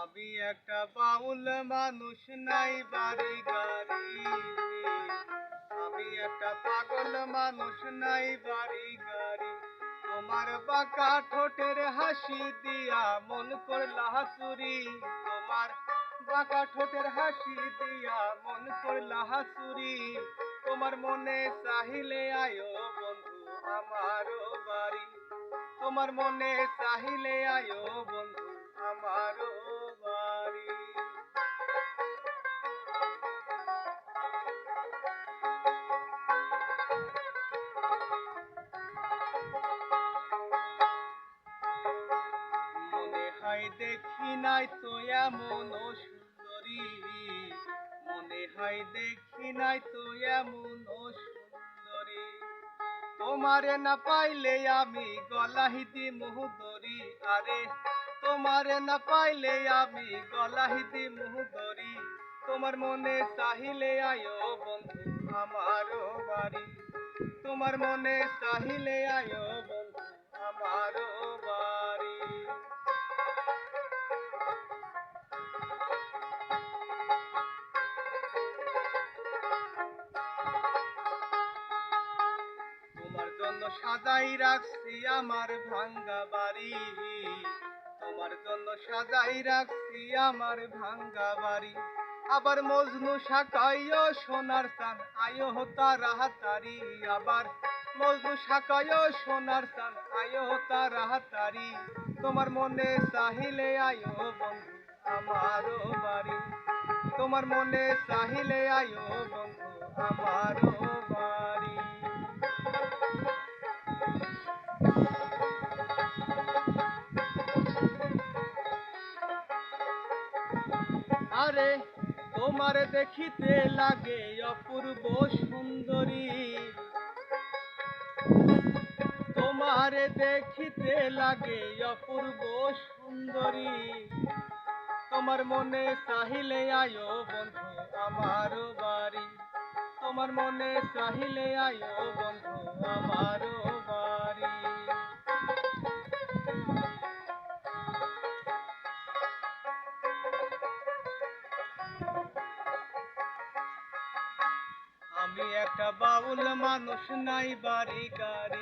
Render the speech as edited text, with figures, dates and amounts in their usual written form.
আমি একটা বাউল মানুষ, নাই বাড়ি গাড়ি। আমি একটা পাগল মানুষ, নাই বাড়ি গাড়ি। তোমার বাঁকা ঠোঁটের হাসি দিয়া মন করলা হাসুরি। তোমার বাঁকা ঠোঁটের হাসি দিয়া মন করলা হাসুরি। তোমার মনে চাহিলে আয়ো বন্ধু আমারও বাড়ি। তোমার মনে চাহিলে আয়ো বন্ধু আমারও বাড়ি। মনে হয় দেখি নাই তো এমন সুন্দরী। মনে হয় দেখি নাই তো এমন সুন্দরী। তোমারে না পাইলে আমি গলাহিতি মুহুদরি। আরে তোমারে না পাইলে আমি গলাহিতি মুহুদরি। তোমার মনে চাহিলে আয়ো বন্ধু আমারও বাড়ি। তোমার মনে চাহিলে আয়ো বন্ধু আমারও বাড়ি। তোমার জন্য সাজাই রাখছি আমার ভাঙ্গা বাড়ি। তোমার জন্য সাজাই রাখছি আমার ভাঙ্গা বাড়ি। আবার মজনু শাকাইও সোনার চান আয়ো তাড়াতাড়ি। আবার মজনু শাকাইও সোনার চান আয়ো তাড়াতাড়ি। তোমার মনে চাহিলে আয়ো বন্ধু আমারও বাড়ি। তোমার মনে চাহিলে আয়ো বন্ধু আমারও বাড়ি। আরে তোমার দেখিতে লাগে অপূর্ব সুন্দরী। তোমার দেখিতে লাগে অপূর্ব সুন্দরী। তোমার মনে চাহিলে আয়ো বন্ধু আমারও বাড়ি। তোমার মনে চাহিলে আয়ো বন্ধু আমারও বাড়ি। আমি একটা বাউল মানুষ, নাই বাড়ি গাড়ি।